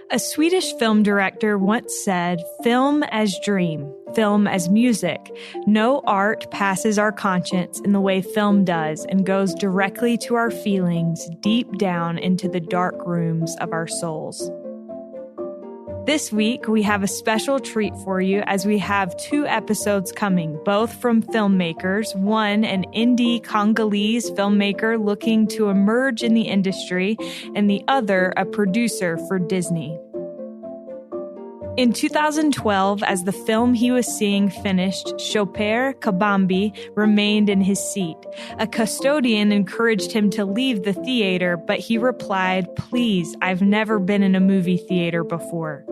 A Swedish film director once said, "Film as dream, film as music. No art passes our conscience in the way film does and goes directly to our feelings deep down into the dark rooms of our souls." This week, we have a special treat for you as we have 2 episodes coming, both from filmmakers, one an indie Congolese filmmaker looking to emerge in the industry, and the other a producer for Disney. In 2012, as the film he was seeing finished, Tshoper Kabambi remained in his seat. A custodian encouraged him to leave the theater, but he replied, "Please, I've never been in a movie theater before."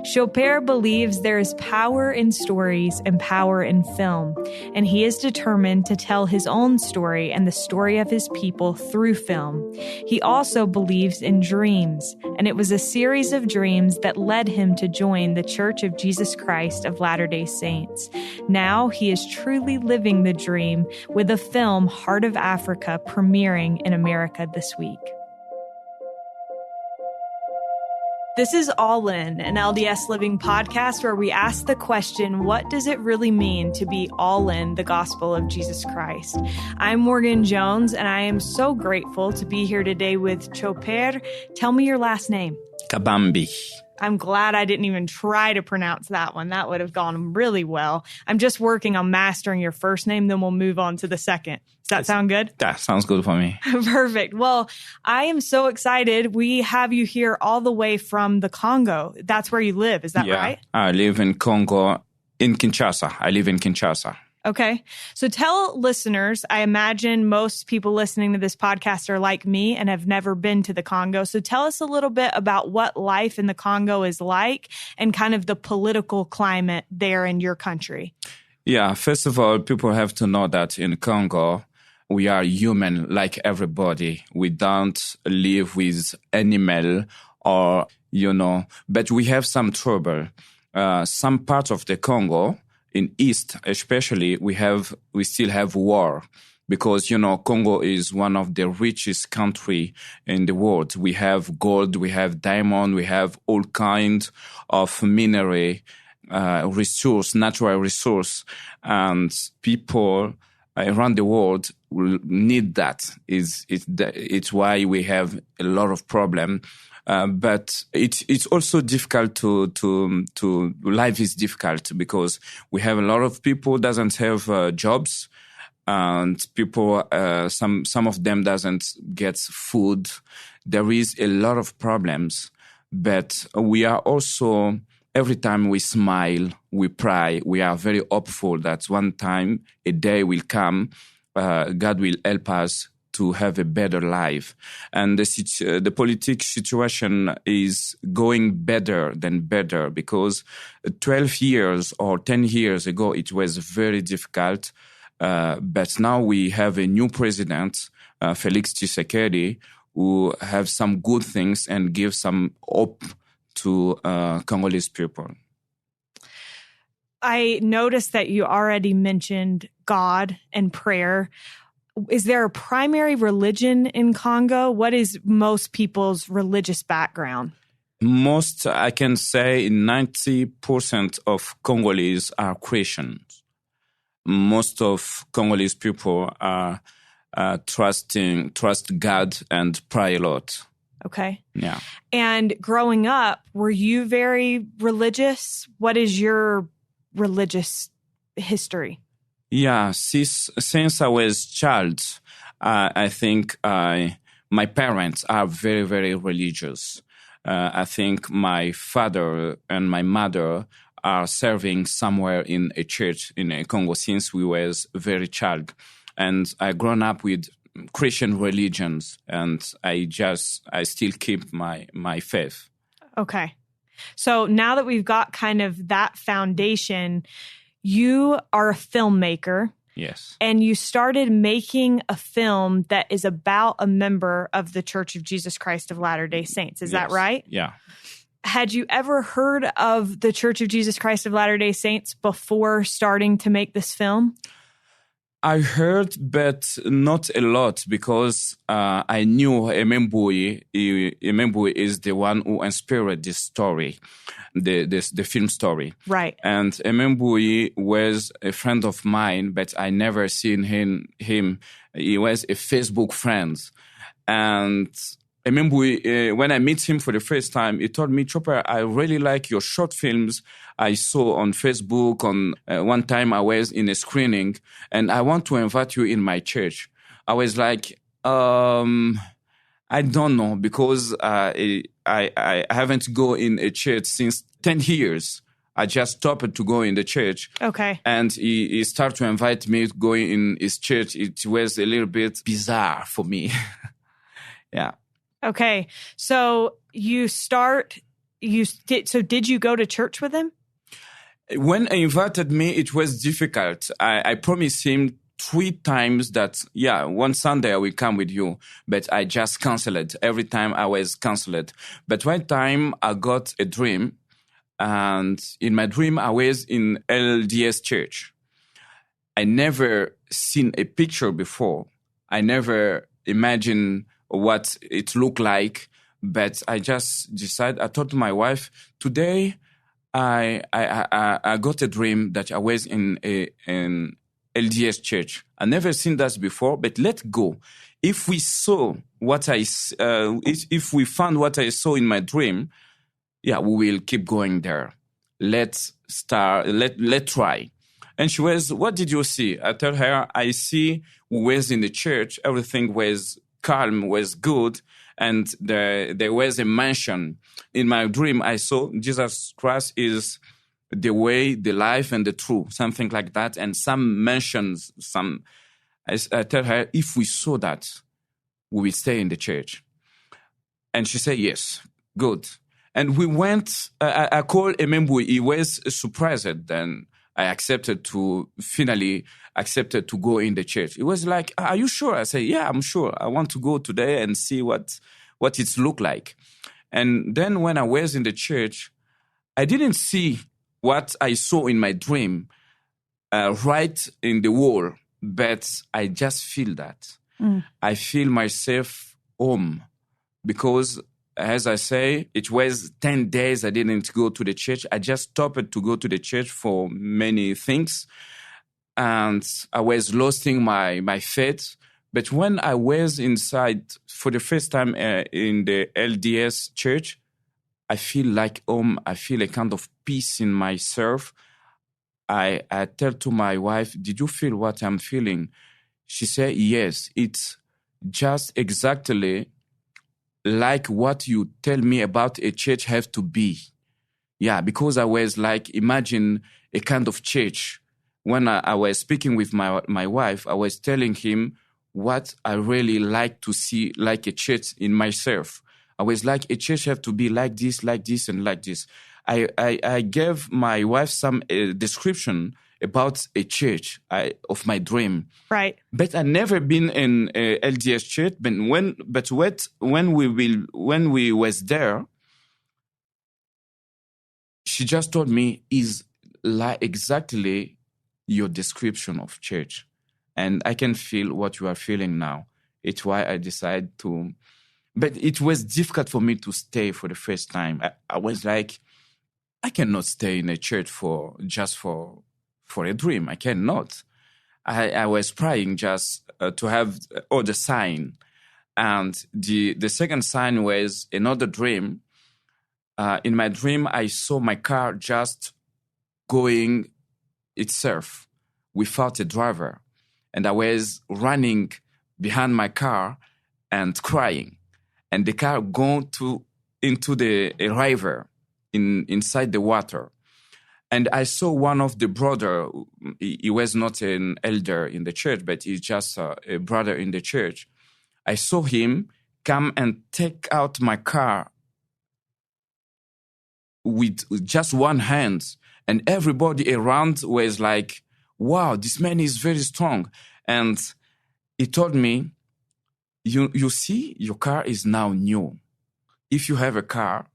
Tshoper believes there is power in stories and power in film, and he is determined to tell his own story and the story of his people through film. He also believes in dreams, and it was a series of dreams that led him to join the Church of Jesus Christ of Latter-day Saints. Now he is truly living the dream with the film Heart of Africa premiering in America this week. This is All In, an LDS Living podcast where we ask the question, what does it really mean to be all in the gospel of Jesus Christ? I'm Morgan Jones, and I am so grateful to be here today with Tshoper. Tell me your last name. Kabambi. I'm glad I didn't even try to pronounce that one. That would have gone really well. I'm just working on mastering your first name, then we'll move on to the second. Does that sound good? That sounds good for me. Perfect. Well, I am so excited. We have you here all the way from the Congo. That's where you live. Is that right? I live in Congo, in Kinshasa. I live in Kinshasa. Okay. So tell listeners, I imagine most people listening to this podcast are like me and have never been to the Congo. So tell us a little bit about what life in the Congo is like and kind of the political climate there in your country. Yeah. First of all, people have to know that in Congo, we are human like everybody. We don't live with animal or, but we have some trouble. Some parts of the Congo, in East especially, we still have war because, Congo is one of the richest country in the world. We have gold, we have diamond, we have all kinds of mineral resource, natural resource, and people around the world will need that. It's why we have a lot of problem. But it's also difficult to life is difficult because we have a lot of people doesn't have jobs, and people some of them doesn't get food. There is a lot of problems, but we are also every time we smile, we pray, we are very hopeful that one time a day will come, God will help us to have a better life. And the political situation is going better than better because 12 years or 10 years ago, it was very difficult. But now we have a new president, Felix Tshisekedi, who have some good things and give some hope to Congolese people. I noticed that you already mentioned God and prayer. Is there a primary religion in Congo? What is most people's religious background? Most, I can say 90% of Congolese are Christians. Most of Congolese people are trust God and pray a lot. Okay. Yeah. And growing up, were you very religious? What is your religious history? Yeah, since I was child, I think my parents are very, very religious. I think my father and my mother are serving somewhere in a church in Congo since we was very child. And I grown up with Christian religions, and I still keep my faith. Okay. So now that we've got kind of that foundation, you are a filmmaker. Yes. And you started making a film that is about a member of the Church of Jesus Christ of Latter-day Saints. Is that right? Yeah. Had you ever heard of the Church of Jesus Christ of Latter-day Saints before starting to make this film? I heard, but not a lot because I knew Emembui. Emembui is the one who inspired this story, the film story. Right. And Emembui was a friend of mine, but I never seen him. He was a Facebook friend. And I remember when I met him for the first time, he told me, Tshoper, I really like your short films I saw on Facebook. On one time I was in a screening and I want to invite you in my church. I was like, I don't know because I haven't go in a church since 10 years. I just stopped to go in the church. Okay. And he started to invite me to go in his church. It was a little bit bizarre for me. Yeah. Okay. So did you go to church with him? When he invited me, it was difficult. I promised him 3 times that, one Sunday I will come with you, but I just canceled it. Every time I was canceled. But one time I got a dream, and in my dream I was in LDS church. I never seen a picture before. I never imagined what it looked like, but I just decided, I told my wife, today I got a dream that I was in an LDS church. I never seen that before, but let's go. If we saw if we found what I saw in my dream, we will keep going there. Let's try. And she was, what did you see? I told her, I see we was in the church, everything was calm, was good, and there was a mansion. In my dream, I saw Jesus Christ is the way, the life, and the truth, something like that. And some mentions, I tell her, if we saw that, we will stay in the church. And she said, yes, good. And we went, I called Emembui. He was surprised then. I finally accepted to go in the church. It was like, are you sure? I said, yeah, I'm sure. I want to go today and see what it looked like. And then when I was in the church, I didn't see what I saw in my dream right in the wall, but I just feel that. I feel myself home because, as I say, it was 10 days I didn't go to the church. I just stopped to go to the church for many things. And I was losing my faith. But when I was inside for the first time in the LDS church, I feel like home. I feel a kind of peace in myself. I tell to my wife, did you feel what I'm feeling? She said, yes, it's just exactly like what you tell me about a church have to be. Yeah, because I was like, imagine a kind of church. When I was speaking with my wife, I was telling him what I really like to see like a church in myself. I was like, a church have to be like this, and like this. I gave my wife some description about a church of my dream. Right. But I never been in a LDS church. But when we was there, she just told me is like exactly your description of church, and I can feel what you are feeling now. It's why I decided to. But it was difficult for me to stay for the first time. I was like, I cannot stay in a church for a dream. I cannot. I was praying just to have other sign. And the second sign was another dream. In my dream, I saw my car just going itself without a driver. And I was running behind my car and crying. And the car going into a river inside the water. And I saw one of the brother, he was not an elder in the church, but he's just a brother in the church. I saw him come and take out my car with just one hand. And everybody around was like, wow, this man is very strong. And he told me, you see, your car is now new. If you have a car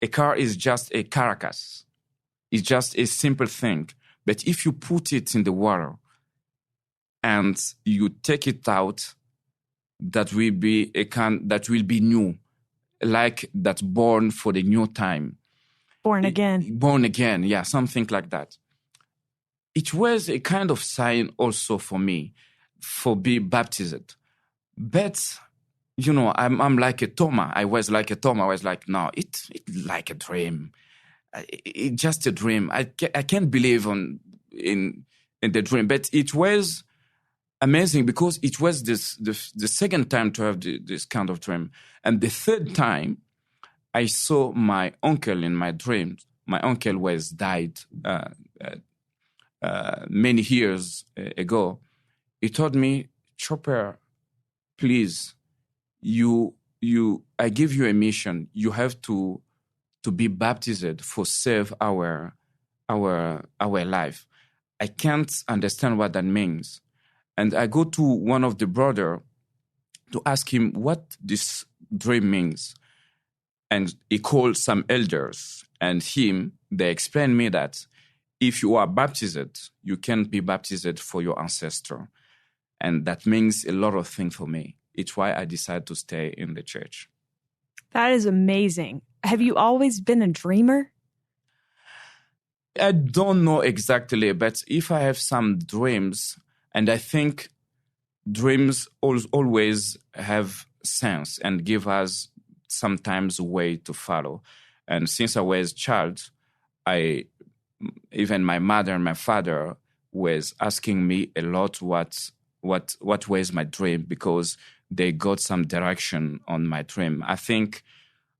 is just a carcass. It's just a simple thing. But if you put it in the water, and you take it out, that will be that will be new, like that born for the new time. Born again. Born again, yeah, something like that. It was a kind of sign also for me for being baptized. But, I'm like a Thomas. I was like a Thomas. I was like, no, it's like a dream. It's just a dream. I can't believe in the dream. But it was amazing because it was the second time to have this kind of dream. And the third time, I saw my uncle in my dreams. My uncle was died many years ago. He told me, Tshoper, please, I give you a mission. You have to be baptized for save our life. I can't understand what that means. And I go to one of the brother to ask him what this dream means. And he called some elders, and they explained me that if you are baptized, you can be baptized for your ancestor. And that means a lot of things for me. It's why I decided to stay in the church. That is amazing. Have you always been a dreamer? I don't know exactly, but if I have some dreams, and I think dreams always have sense and give us sometimes a way to follow. And since I was a child, even my mother and my father was asking me a lot what was my dream, because they got some direction on my dream. I think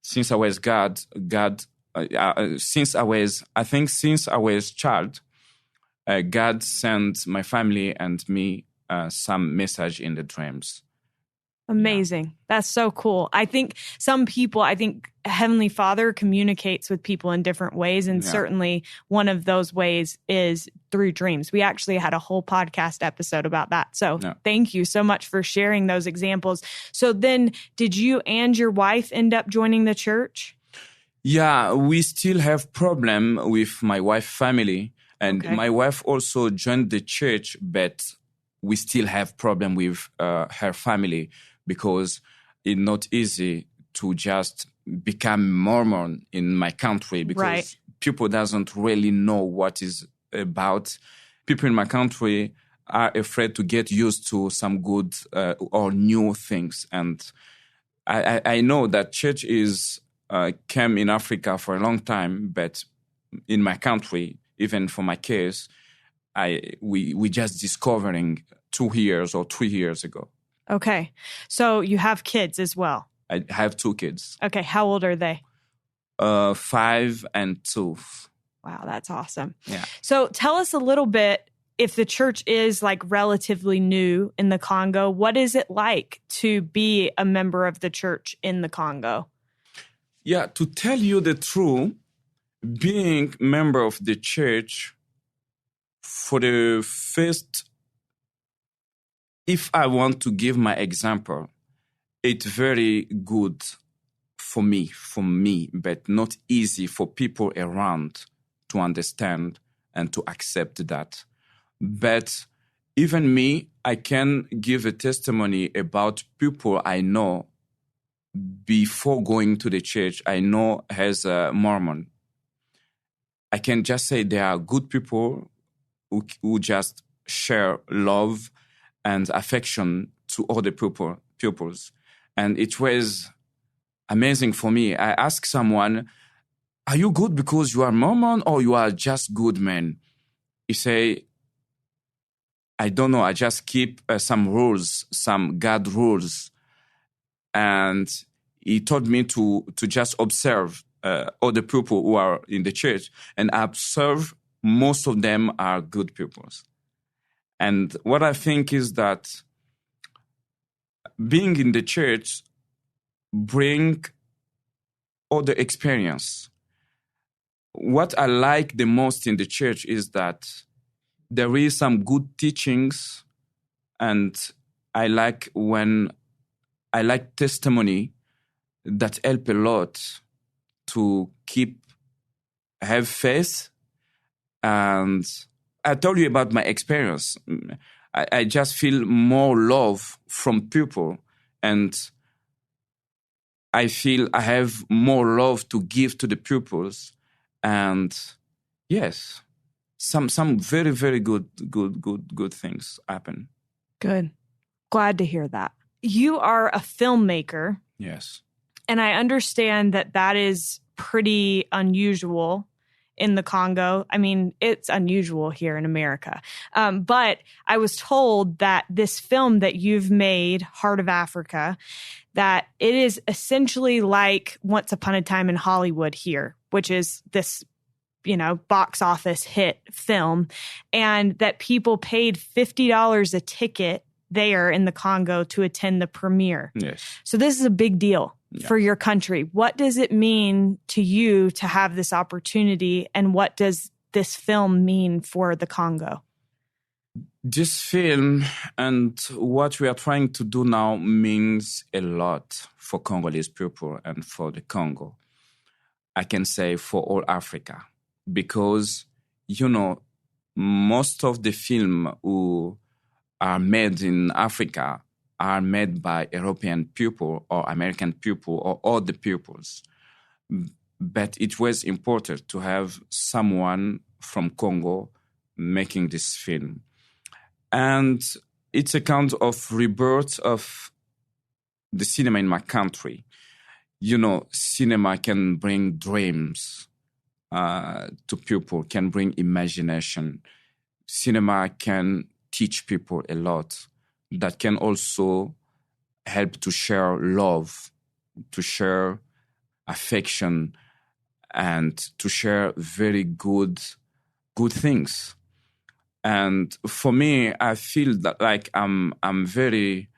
since I was since I was child, God sent my family and me some message in the dreams. Amazing. Yeah. That's so cool. I think Heavenly Father communicates with people in different ways. And certainly one of those ways is through dreams. We actually had a whole podcast episode about that. So Thank you so much for sharing those examples. So then did you and your wife end up joining the church? Yeah, we still have problem with my wife's family. And my wife also joined the church, but we still have problem with her family, because it's not easy to just become Mormon in my country, because people doesn't really know what is about. People in my country are afraid to get used to some good or new things. And I know that church came in Africa for a long time, but in my country, even for my case, we just discovering 2 years or 3 years ago. Okay. So you have kids as well? I have 2 kids. Okay. How old are they? 5 and 2. Wow, that's awesome. Yeah. So tell us a little bit, if the church is like relatively new in the Congo, what is it like to be a member of the church in the Congo? Yeah, to tell you the truth, being a member of the church for the first, if I want to give my example, it's very good for me, but not easy for people around to understand and to accept that. But even me, I can give a testimony about people I know before going to the church. I know as a Mormon. I can just say they are good people who just share love and affection to other pupils. And it was amazing for me. I asked someone, are you good because you are Mormon, or you are just good man? He say, I don't know. I just keep some rules, some God rules. And he told me to just observe other people who are in the church. And I observe most of them are good people. And what I think is that being in the church bring other experience. What I like the most in the church is that there is some good teachings, and I like testimony that help a lot to have faith. And I told you about my experience. I just feel more love from people, and I feel I have more love to give to the pupils. And yes, some very, very good things happen. Good. Glad to hear that. You are a filmmaker. Yes. And I understand that that is pretty unusual in the Congo. I mean, it's unusual here in America. But I was told that this film that you've made, Heart of Africa, that it is essentially like Once Upon a Time in Hollywood here, which is this, box office hit film, and that people paid $50 a ticket there in the Congo to attend the premiere. Yes. So this is a big deal for your country. What does it mean to you to have this opportunity, and what does this film mean for the Congo? This film and what we are trying to do now means a lot for Congolese people and for the Congo. I can say for all Africa, because, most of the film who are made in Africa are made by European people or American people or other peoples. But it was important to have someone from Congo making this film. And it's a kind of rebirth of the cinema in my country. Cinema can bring dreams to people, can bring imagination. Cinema can teach people a lot. That can also help to share love, to share affection, and to share very good things. And for me, I feel that like I'm very,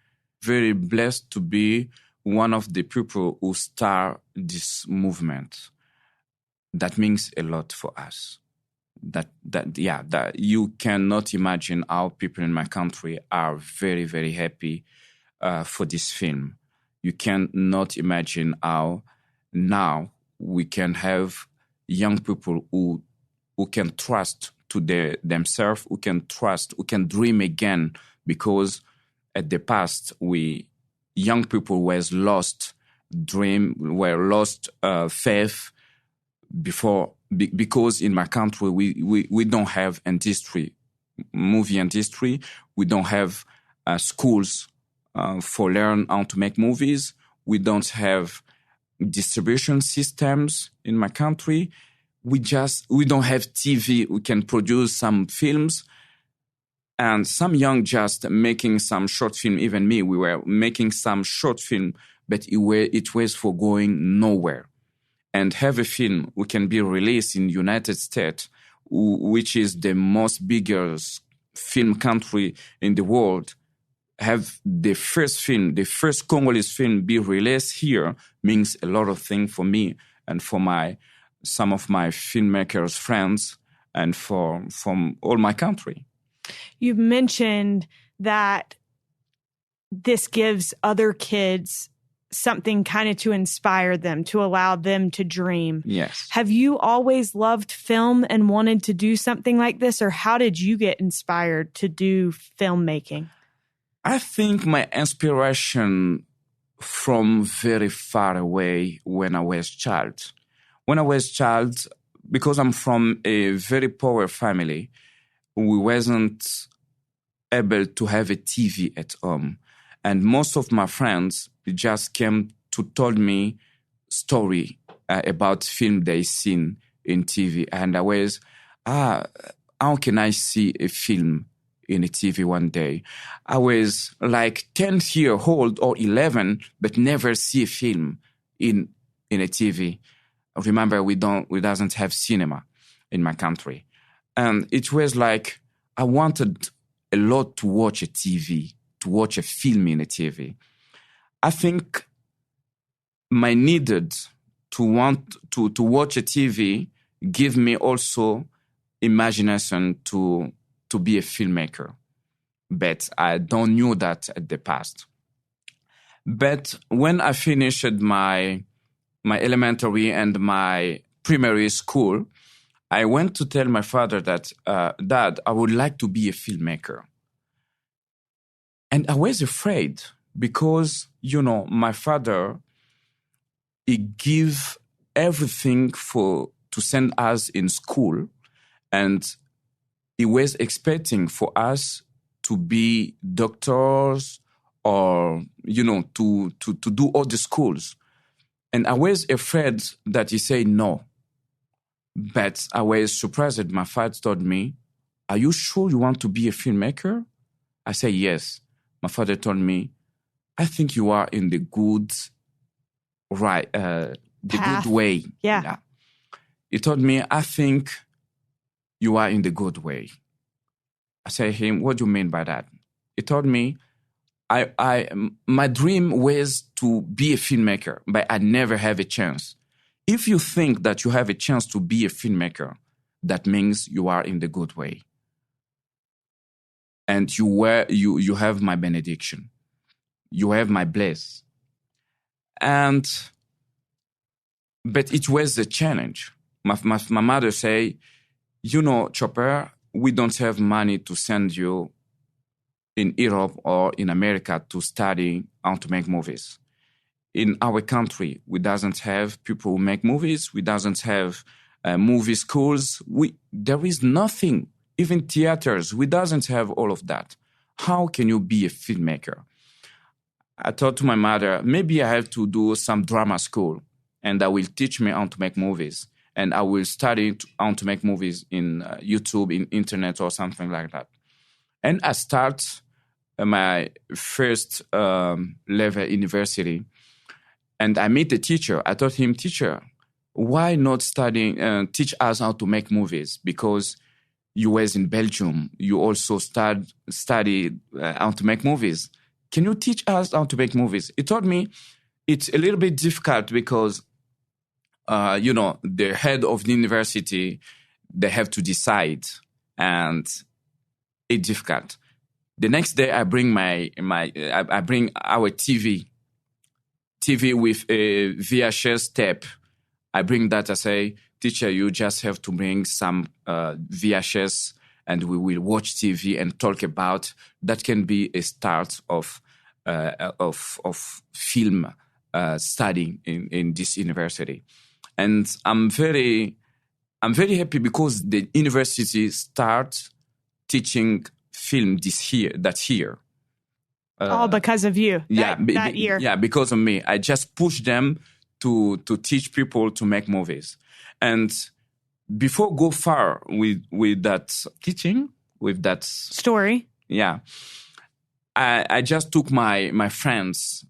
very blessed to be one of the people who start this movement. That means a lot for us. That you cannot imagine how people in my country are very, very happy for this film. You cannot imagine how now we can have young people who can trust to themselves, who can trust, who can dream again, because at the past young people were lost faith before, because in my country we don't have movie industry. We don't have schools for learn how to make movies. We don't have distribution systems in my country. We don't have TV. We can produce some films, and some young just making some short film. Even me, we were making some short film, but it was for going nowhere. And have a film who can be released in United States, which is the most biggest film country in the world, have the first Congolese film be released here means a lot of things for me and for some of my filmmakers friends and from all my country. You mentioned that this gives other kids something kind of to inspire them, to allow them to dream. Yes. Have you always loved film and wanted to do something like this, or how did you get inspired to do filmmaking? I think my inspiration from very far away when I was child. When I was child, because I'm from a very poor family, we wasn't able to have a TV at home. And most of my friends just came to tell me story about film they seen in TV. And I was, how can I see a film in a TV one day? I was like 10 years old or 11, but never see a film in a TV. Remember, we doesn't have cinema in my country. And it was like, I wanted a lot to watch a TV, to watch a film in a TV. I think my needed to want to watch a TV give me also imagination to be a filmmaker. But I don't knew that at the past. But when I finished my elementary and my primary school, I went to tell my father that, Dad, I would like to be a filmmaker. And I was afraid because, my father, he gave everything to send us in school. And he was expecting for us to be doctors or, to do all the schools. And I was afraid that he said no. But I was surprised that my father told me, "Are you sure you want to be a filmmaker?" I said, "Yes." My father told me, "I think you are in the good, Path. good way." Yeah. He told me, "I think you are in the good way." I said to him, "What do you mean by that?" He told me, my dream was to be a filmmaker, but I never have a chance. If you think that you have a chance to be a filmmaker, that means you are in the good way. And you have my benediction. You have my bless. But it was a challenge. My mother say, Tshoper, we don't have money to send you in Europe or in America to study how to make movies. In our country, we doesn't have people who make movies. We doesn't have movie schools. There is nothing, even theaters. We doesn't have all of that. How can you be a filmmaker? I thought to my mother, maybe I have to do some drama school and that will teach me how to make movies. And I will study how to make movies in YouTube, in internet or something like that. And I start my first level university. And I met a teacher. I told him, "Teacher, why not teach us how to make movies? Because you was in Belgium. You also studied how to make movies. Can you teach us how to make movies?" He told me it's a little bit difficult because, the head of the university, they have to decide. And it's difficult. The next day, I bring I bring our TV with a VHS tape. I bring that. I say, "Teacher, you just have to bring some VHS and we will watch TV and talk about." That can be a start of film study in this university. And I'm very happy because the university start teaching film that year. All because of you. That year. Yeah, because of me. I just pushed them to teach people to make movies. And before go far with that teaching, with that story, I just took my friends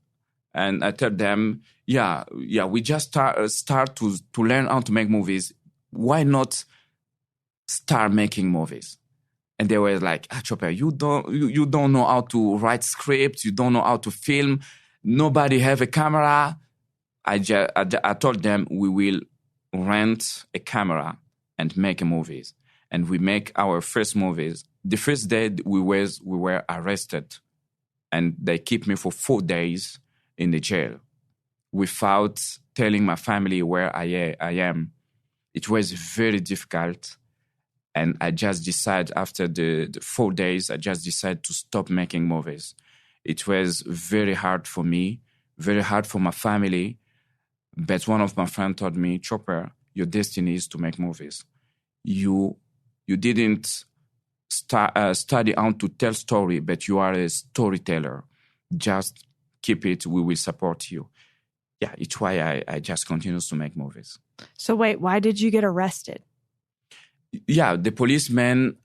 and I told them, we just start to learn how to make movies. Why not start making movies? And they were like, "Tshoper, you don't know how to write scripts. You don't know how to film. Nobody have a camera." I told them we will rent a camera and make movies. And we make our first movies. The first day we were arrested. And they keep me for 4 days in the jail without telling my family where I am. It was very difficult. And I just decided after the 4 days, I just decided to stop making movies. It was very hard for me, very hard for my family. But one of my friends told me, "Tshoper, your destiny is to make movies. You didn't study how to tell story, but you are a storyteller. Just keep it. We will support you." Yeah, it's why I just continue to make movies. So wait, why did you get arrested? Yeah, the policeman,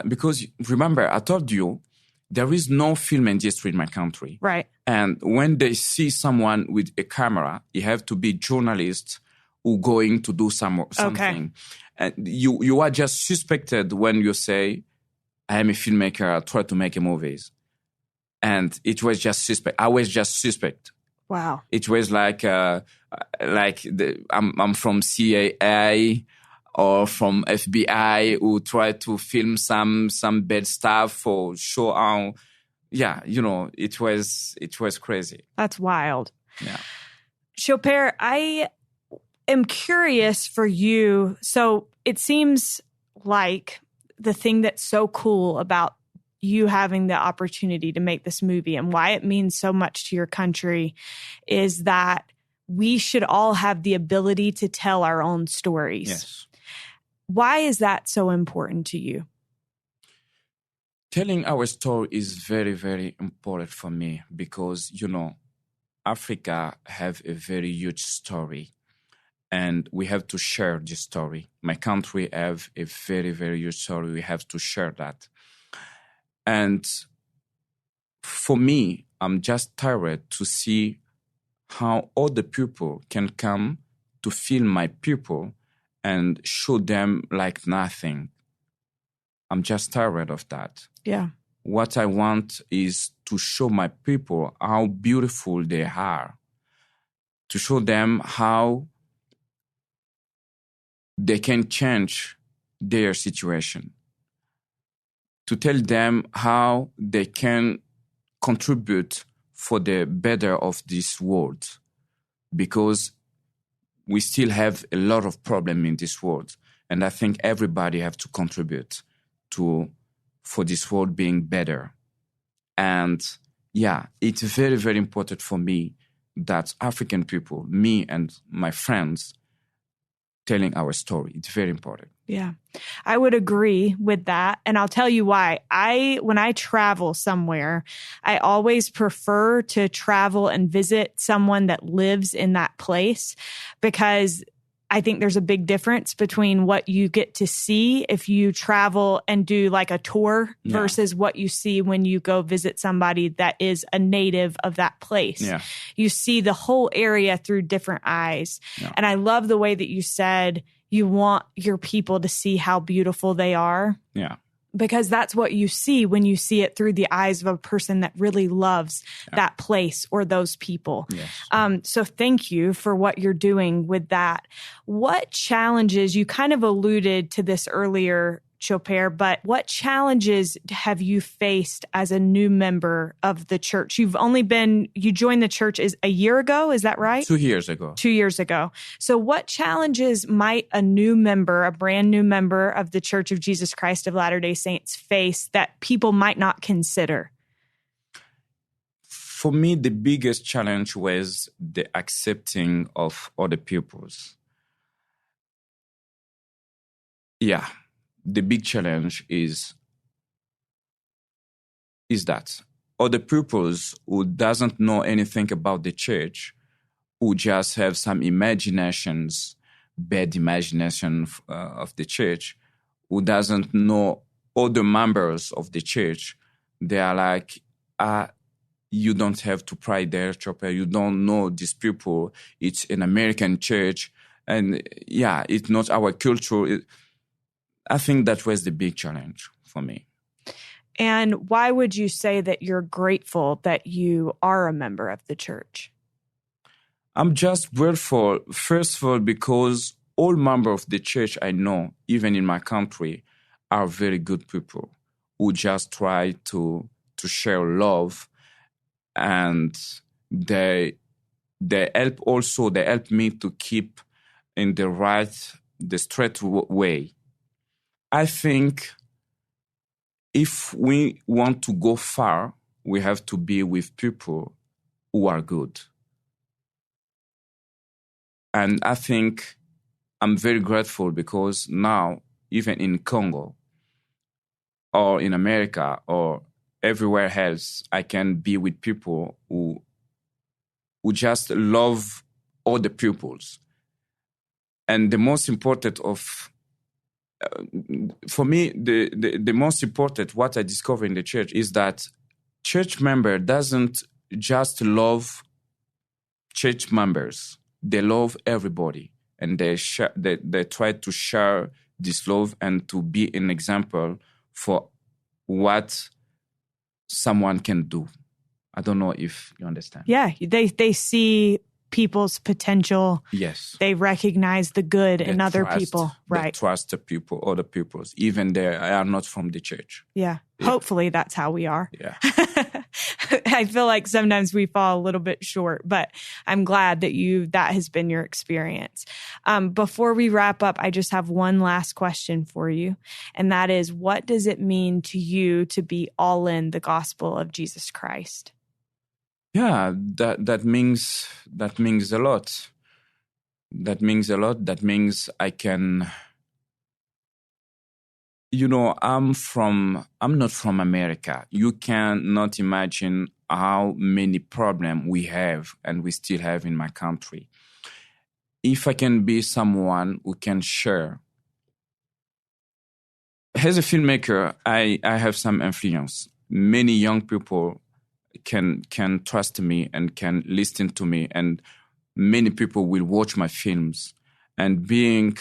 because remember, I told you, there is no film industry in my country. Right. And when they see someone with a camera, you have to be journalist who going to do something. Okay. And you are just suspected when you say, "I am a filmmaker, I try to make a movies." And it was just suspect. I was just suspect. Wow. It was like I'm from CIA or from FBI who try to film some bad stuff for show how. Yeah, it was crazy. That's wild. Yeah. Tshoper, I am curious for you. So it seems like the thing that's so cool about you having the opportunity to make this movie and why it means so much to your country is that we should all have the ability to tell our own stories. Yes. Why is that so important to you? Telling our story is very, very important for me because, Africa have a very huge story and we have to share this story. My country have a very, very huge story. We have to share that. And for me, I'm just tired to see how other people can come to film my people and show them like nothing. I'm just tired of that. Yeah. What I want is to show my people how beautiful they are, to show them how they can change their situation, to tell them how they can contribute for the better of this world, because we still have a lot of problems in this world. And I think everybody have to contribute for this world being better. And yeah, it's very, very important for me that African people, me and my friends, telling our story. It's very important. Yeah, I would agree with that. And I'll tell you why. When I travel somewhere, I always prefer to travel and visit someone that lives in that place, because I think there's a big difference between what you get to see if you travel and do like a tour versus what you see when you go visit somebody that is a native of that place. Yeah. You see the whole area through different eyes. Yeah. And I love the way that you said you want your people to see how beautiful they are. Yeah. Because that's what you see when you see it through the eyes of a person that really loves that place or those people. Yes. So thank you for what you're doing with that. What challenges, you kind of alluded to this earlier, Tshoper, but what challenges have you faced as a new member of the church? You joined the church a year ago, is that right? 2 years ago. 2 years ago. So what challenges might a brand new member of the Church of Jesus Christ of Latter-day Saints face that people might not consider? For me, the biggest challenge was the accepting of other peoples. Yeah. The big challenge is that other peoples who doesn't know anything about the church, who just have some imaginations, bad imagination of the church, who doesn't know other members of the church, they are like, you don't have to pray there, Tshoper. You don't know these people. It's an American church. And yeah, it's not our culture. I think that was the big challenge for me. And why would you say that you're grateful that you are a member of the church? I'm just grateful, first of all, because all members of the church I know, even in my country, are very good people who just try to share love, and they help me to keep in the straight way. I think if we want to go far, we have to be with people who are good. And I think I'm very grateful because now, even in Congo or in America or everywhere else, I can be with people who just love all the peoples. And the most important for me, the most important, what I discover in the church is that church member doesn't just love church members. They love everybody, and they try to share this love and to be an example for what someone can do. I don't know if you understand. Yeah, they see people's potential. Yes. They recognize the good in other people. Right. They trust the people, other peoples, even they are not from the church. Yeah. Hopefully that's how we are. Yeah. I feel like sometimes we fall a little bit short, but I'm glad that that has been your experience. Before we wrap up, I just have one last question for you. And that is, what does it mean to you to be all in the gospel of Jesus Christ? Yeah, that means a lot. That means a lot. That means I can, I'm not from America. You cannot imagine how many problems we have and we still have in my country. If I can be someone who can share. As a filmmaker, I have some influence. Many young people can trust me and can listen to me, and many people will watch my films. And being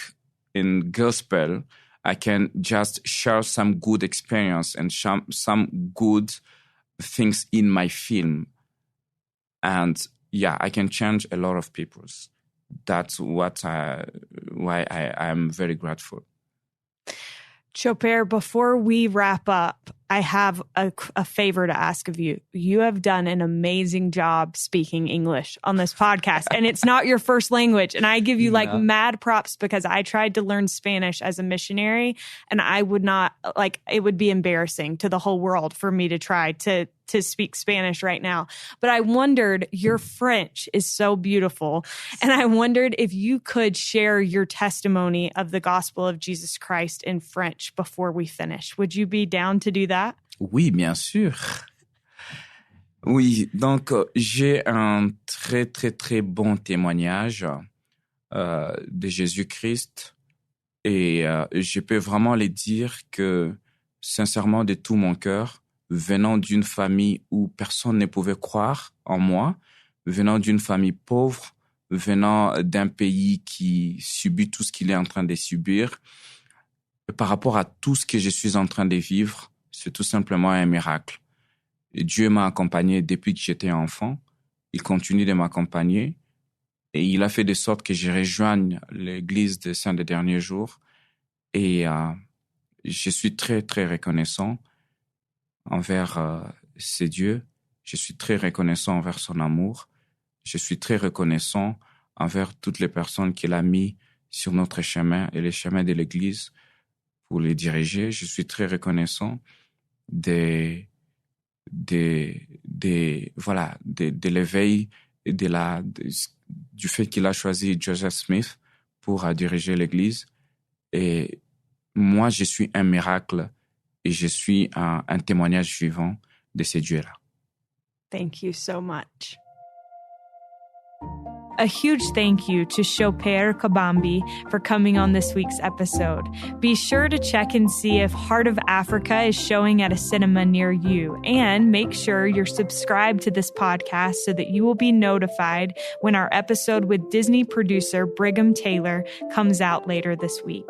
in gospel, I can just share some good experience and some good things in my film. And yeah, I can change a lot of people's. That's why I am very grateful. Tshoper, before we wrap up, I have a favor to ask of you. You have done an amazing job speaking English on this podcast, and it's not your first language. And I give you mad props, because I tried to learn Spanish as a missionary, and I would not, it would be embarrassing to the whole world for me to try to speak Spanish right now. But I wondered, your French is so beautiful. And I wondered if you could share your testimony of the gospel of Jesus Christ in French before we finish. Would you be down to do that? Oui, bien sûr. Oui, donc j'ai un très, très, très bon témoignage de Jésus-Christ. Et je peux vraiment le dire que, sincèrement, de tout mon cœur, venant d'une famille où personne ne pouvait croire en moi, venant d'une famille pauvre, venant d'un pays qui subit tout ce qu'il est en train de subir, par rapport à tout ce que je suis en train de vivre, c'est tout simplement un miracle. Et Dieu m'a accompagné depuis que j'étais enfant. Il continue de m'accompagner. Et il a fait de sorte que je rejoigne l'église des Saints des Derniers Jours. Et je suis très, très reconnaissant envers ces dieux. Je suis très reconnaissant envers son amour. Je suis très reconnaissant envers toutes les personnes qu'il a mis sur notre chemin et les chemins de l'Église pour les diriger. Je suis très reconnaissant de l'éveil et du fait qu'il a choisi Joseph Smith pour diriger l'Église. Et moi, je suis un miracle et je suis un témoignage vivant de ces dieux-là. Thank you so much. A huge thank you to Tshoper Kabambi for coming on this week's episode. Be sure to check and see if Heart of Africa is showing at a cinema near you, and make sure you're subscribed to this podcast so that you will be notified when our episode with Disney producer Brigham Taylor comes out later this week.